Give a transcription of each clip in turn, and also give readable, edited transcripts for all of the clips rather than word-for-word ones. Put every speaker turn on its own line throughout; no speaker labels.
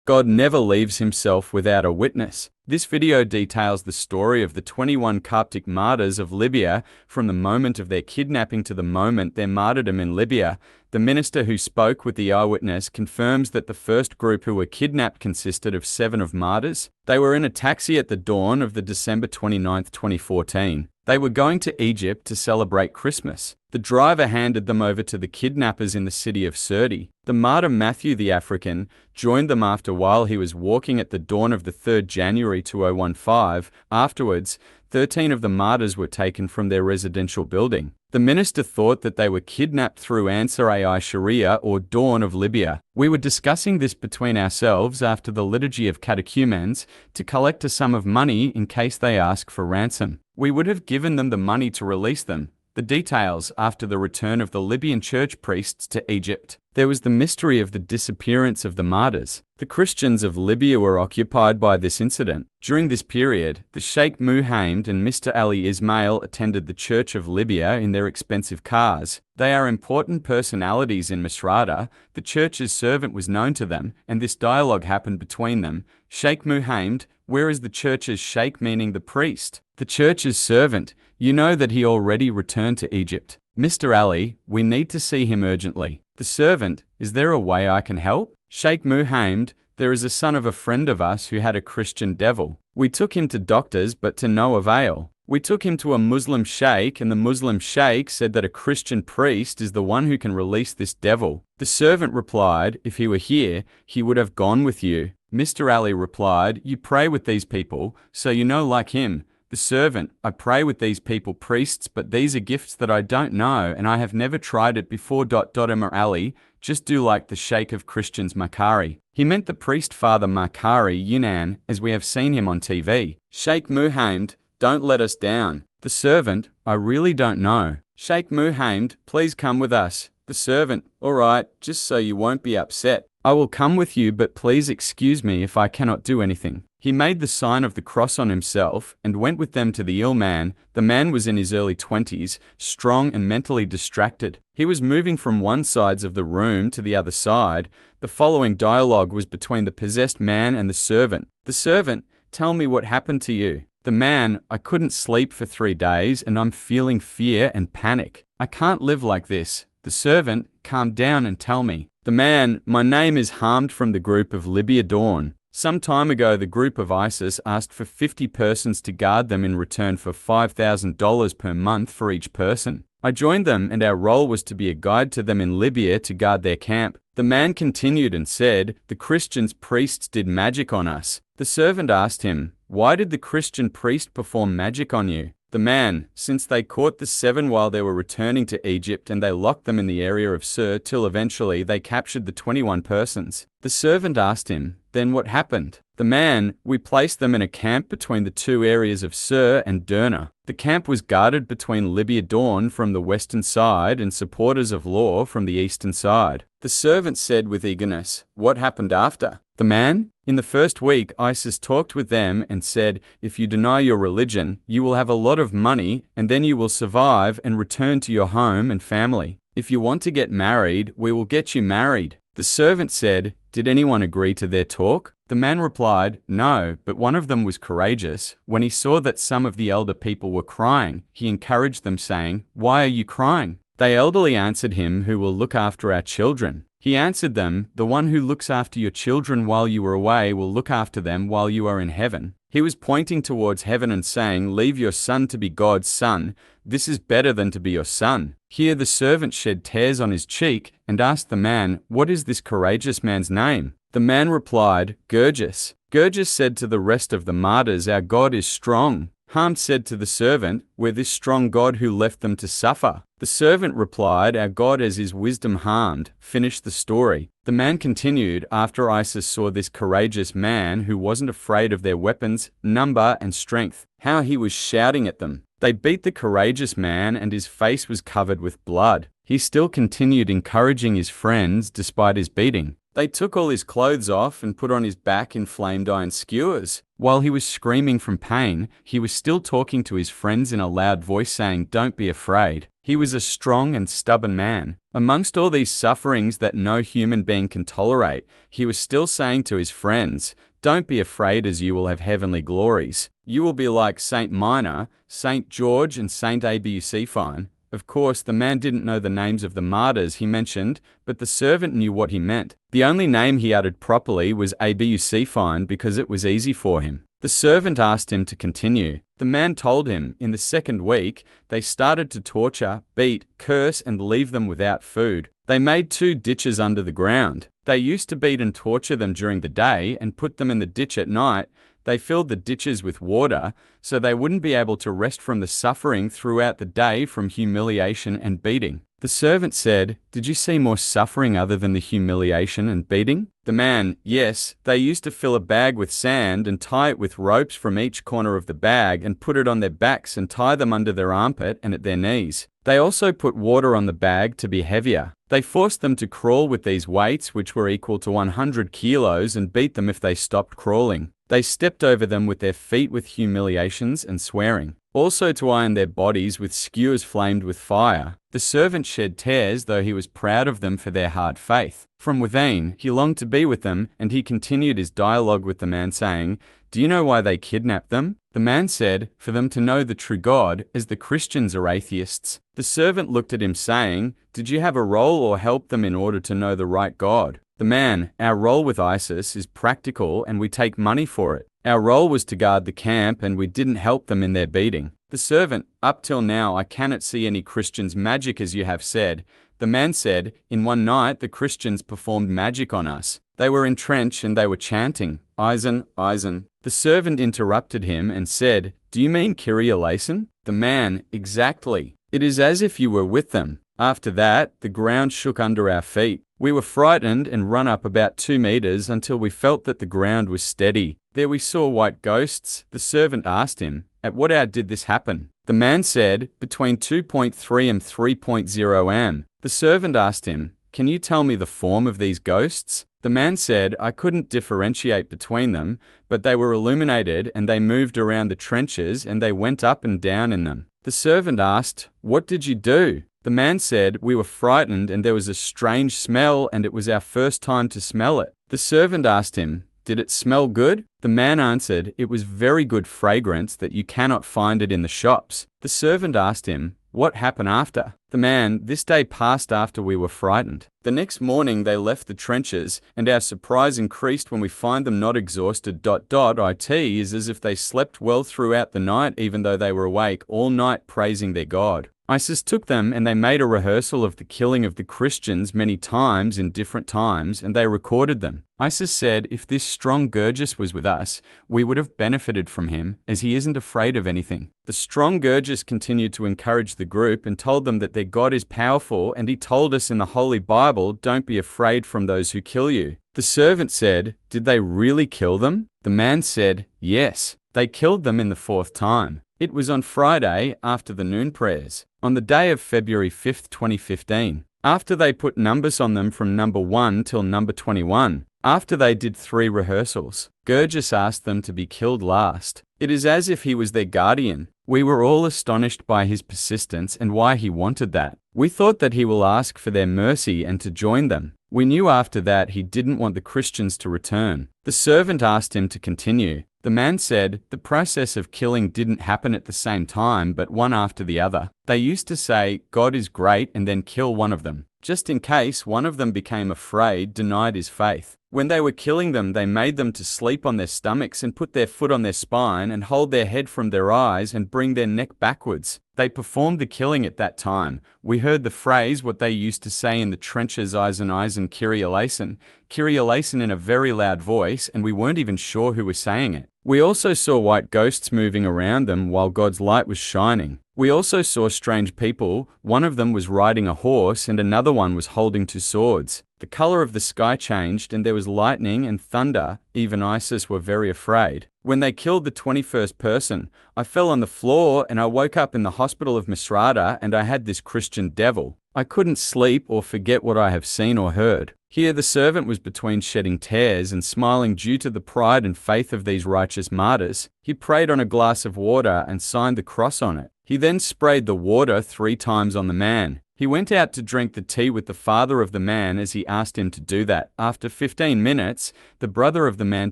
God never leaves himself without a witness. This video details the story of the 21 Coptic martyrs of Libya from the moment of their kidnapping to the moment their martyrdom in Libya. The minister who spoke with the eyewitness confirms that the first group who were kidnapped consisted of 7 of martyrs. They were in a taxi at the dawn of the December 29, 2014. They were going to Egypt to celebrate Christmas. The driver handed them over to the kidnappers in the city of Sirte. The martyr Matthew the African joined them after while he was walking at the dawn of the 3rd January 2015. Afterwards, 13 of the martyrs were taken from their residential building. The minister thought that they were kidnapped through Ansar al Sharia or Dawn of Libya. We were discussing this between ourselves after the liturgy of catechumens to collect a sum of money in case they ask for ransom. We would have given them the money to release them. The details after the return of the Libyan church priests to Egypt. There was the mystery of the disappearance of the martyrs. The Christians of Libya were occupied by this incident. During this period, the Sheikh Muhammad and Mr. Ali Ismail attended the Church of Libya in their expensive cars. They are important personalities in Misrata. The church's servant was known to them, and this dialogue happened between them. Sheikh Muhammad, where is the church's sheikh, meaning the priest? The church's servant, you know that he already returned to Egypt. Mr. Ali, we need to see him urgently. The servant, is there a way I can help? Sheikh Muhammad, there is a son of a friend of us who had a Christian devil. We took him to doctors but to no avail. We took him to a Muslim sheikh and the Muslim sheikh said that a Christian priest is the one who can release this devil. The servant replied, if he were here, he would have gone with you. Mr. Ali replied, you pray with these people, so you know like him. The servant, I pray with these people priests, but these are gifts that I don't know and I have never tried it before. Emir Ali, just do like the Sheikh of Christians Makari. He meant the priest Father Makari Yunan, as we have seen him on TV. Sheikh Muhammad, don't let us down. The servant, I really don't know. Sheikh Muhammad, please come with us. The servant, all right, just so you won't be upset. I will come with you, but please excuse me if I cannot do anything. He made the sign of the cross on himself and went with them to the ill man. The man was in his early 20s, strong and mentally distracted. He was moving from one side of the room to the other side. The following dialogue was between the possessed man and the servant. The servant, tell me what happened to you. The man, I couldn't sleep for 3 days and I'm feeling fear and panic. I can't live like this. The servant, calm down and tell me. The man, my name is Hamd from the group of Libya Dawn. Some time ago, the group of ISIS asked for 50 persons to guard them in return for $5,000 per month for each person. I joined them and our role was to be a guide to them in Libya to guard their camp. The man continued and said, the Christian priests did magic on us. The servant asked him, why did the Christian priest perform magic on you? The man, since they caught the 7 while they were returning to Egypt and they locked them in the area of Sur till eventually they captured the 21 persons. The servant asked him, then what happened? The man, we placed them in a camp between the 2 areas of Sur and Derna. The camp was guarded between Libya Dawn from the western side and supporters of law from the eastern side. The servant said with eagerness, what happened after? The man, in the first week ISIS talked with them and said, if you deny your religion, you will have a lot of money and then you will survive and return to your home and family. If you want to get married, we will get you married. The servant said, did anyone agree to their talk? The man replied, no, but one of them was courageous. When he saw that some of the elder people were crying, he encouraged them saying, why are you crying? They elderly answered him, who will look after our children. He answered them, the one who looks after your children while you are away will look after them while you are in heaven. He was pointing towards heaven and saying, leave your son to be God's son. This is better than to be your son. Here the servant shed tears on his cheek and asked the man, what is this courageous man's name? The man replied, Gerges. Gerges said to the rest of the martyrs, our God is strong. Hamd said to the servant, we're this strong God who left them to suffer. The servant replied, our God as his wisdom Hamd. Finished the story. The man continued, after ISIS saw this courageous man who wasn't afraid of their weapons, number and strength, how he was shouting at them. They beat the courageous man and his face was covered with blood. He still continued encouraging his friends despite his beating. They took all his clothes off and put on his back inflamed iron skewers. While he was screaming from pain, he was still talking to his friends in a loud voice saying, don't be afraid. He was a strong and stubborn man. Amongst all these sufferings that no human being can tolerate, he was still saying to his friends, "Don't be afraid, as you will have heavenly glories. You will be like Saint Minor, Saint George, and Saint Abucephine." Of course, the man didn't know the names of the martyrs he mentioned, but the servant knew what he meant. The only name he uttered properly was Abucephine because it was easy for him. The servant asked him to continue. The man told him, in the second week, they started to torture, beat, curse, and leave them without food. They made 2 ditches under the ground. They used to beat and torture them during the day and put them in the ditch at night. They filled the ditches with water, so they wouldn't be able to rest from the suffering throughout the day from humiliation and beating. The servant said, "Did you see more suffering other than the humiliation and beating?" The man, "Yes, they used to fill a bag with sand and tie it with ropes from each corner of the bag and put it on their backs and tie them under their armpit and at their knees. They also put water on the bag to be heavier. They forced them to crawl with these weights, which were equal to 100 kilos, and beat them if they stopped crawling. They stepped over them with their feet with humiliations and swearing. Also to iron their bodies with skewers flamed with fire." The servant shed tears, though he was proud of them for their hard faith. From within, he longed to be with them, and he continued his dialogue with the man, saying, "Do you know why they kidnapped them?" The man said, "For them to know the true God, as the Christians are atheists." The servant looked at him, saying, "Did you have a role or help them in order to know the right God?" The man, "Our role with ISIS is practical and we take money for it. Our role was to guard the camp and we didn't help them in their beating." The servant, "Up till now I cannot see any Christians magic as you have said." The man said, "In one night the Christians performed magic on us. They were entrenched and they were chanting, 'Eisen, Eisen.'" The servant interrupted him and said, "Do you mean Kyrie eleison?" The man, "Exactly. It is as if you were with them." After that, the ground shook under our feet. We were frightened and run up about 2 meters until we felt that the ground was steady. There we saw white ghosts. The servant asked him, "At what hour did this happen?" The man said, "Between 2.3 and 3.0 am." The servant asked him, "Can you tell me the form of these ghosts?" The man said, "I couldn't differentiate between them, but they were illuminated and they moved around the trenches and they went up and down in them." The servant asked, "What did you do?" The man said, "We were frightened and there was a strange smell and it was our first time to smell it." The servant asked him, "Did it smell good?" The man answered, "It was very good fragrance that you cannot find it in the shops." The servant asked him, "What happened after?" The man, "This day passed after we were frightened. The next morning they left the trenches, and our surprise increased when we find them not exhausted. It is as if they slept well throughout the night even though they were awake all night praising their God. ISIS took them and they made a rehearsal of the killing of the Christians many times in different times, and they recorded them. ISIS said, "If this strong Gurgis was with us, we would have benefited from him, as he isn't afraid of anything." The strong Gurgis continued to encourage the group and told them that their God is powerful, and he told us in the Holy Bible, "Don't be afraid from those who kill you." The servant said, "Did they really kill them?" The man said, "Yes, they killed them in the 4th time. It was on Friday after the noon prayers, on the day of February 5th, 2015. After they put numbers on them from number 1 till number 21. After they did 3 rehearsals, Gurgis asked them to be killed last. It is as if he was their guardian. We were all astonished by his persistence and why he wanted that. We thought that he will ask for their mercy and to join them. We knew after that he didn't want the Christians to return." The servant asked him to continue. The man said, "The process of killing didn't happen at the same time, but one after the other. They used to say, 'God is great,' and then kill one of them, just in case one of them became afraid, denied his faith. When they were killing them, they made them to sleep on their stomachs and put their foot on their spine and hold their head from their eyes and bring their neck backwards. They performed the killing at that time. We heard the phrase, what they used to say in the trenches, 'Eisen, Eisen, Kyrie eleison,' Kyrie eleison in a very loud voice, and we weren't even sure who was saying it. We also saw white ghosts moving around them while God's light was shining. We also saw strange people. One of them was riding a horse and another one was holding 2 swords. The color of the sky changed and there was lightning and thunder. Even ISIS were very afraid. When they killed the 21st person, I fell on the floor and I woke up in the hospital of Misrata and I had this Christian devil. I couldn't sleep or forget what I have seen or heard. Here the servant was between shedding tears and smiling due to the pride and faith of these righteous martyrs. He prayed on a glass of water and signed the cross on it. He then sprayed the water 3 times on the man. He went out to drink the tea with the father of the man as he asked him to do that. After 15 minutes, the brother of the man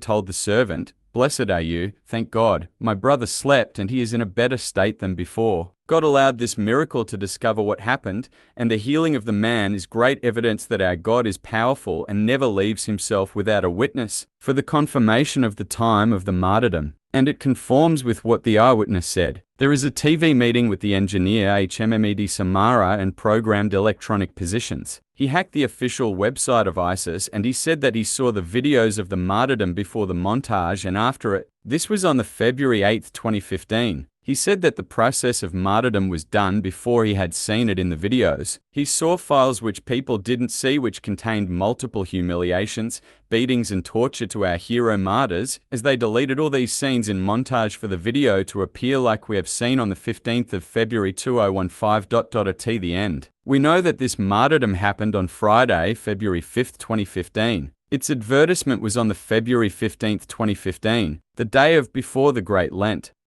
told the servant, "Blessed are you, thank God. My brother slept and he is in a better state than before." God allowed this miracle to discover what happened, and the healing of the man is great evidence that our God is powerful and never leaves himself without a witness for the confirmation of the time of the martyrdom. And it conforms with what the eyewitness said. There is a TV meeting with the engineer HMMED Samara and programmed electronic positions. He hacked the official website of ISIS and he said that he saw the videos of the martyrdom before the montage and after it. This was on the February 8, 2015. He said that the process of martyrdom was done before he had seen it in the videos. He saw files which people didn't see which contained multiple humiliations, beatings and torture to our hero martyrs, as they deleted all these scenes in montage for the video to appear like we have seen on the 15th of February 2015. At the end. We know that this martyrdom happened on Friday, February 5, 2015. Its advertisement was on the February 15, 2015, the day of before the Great Lent.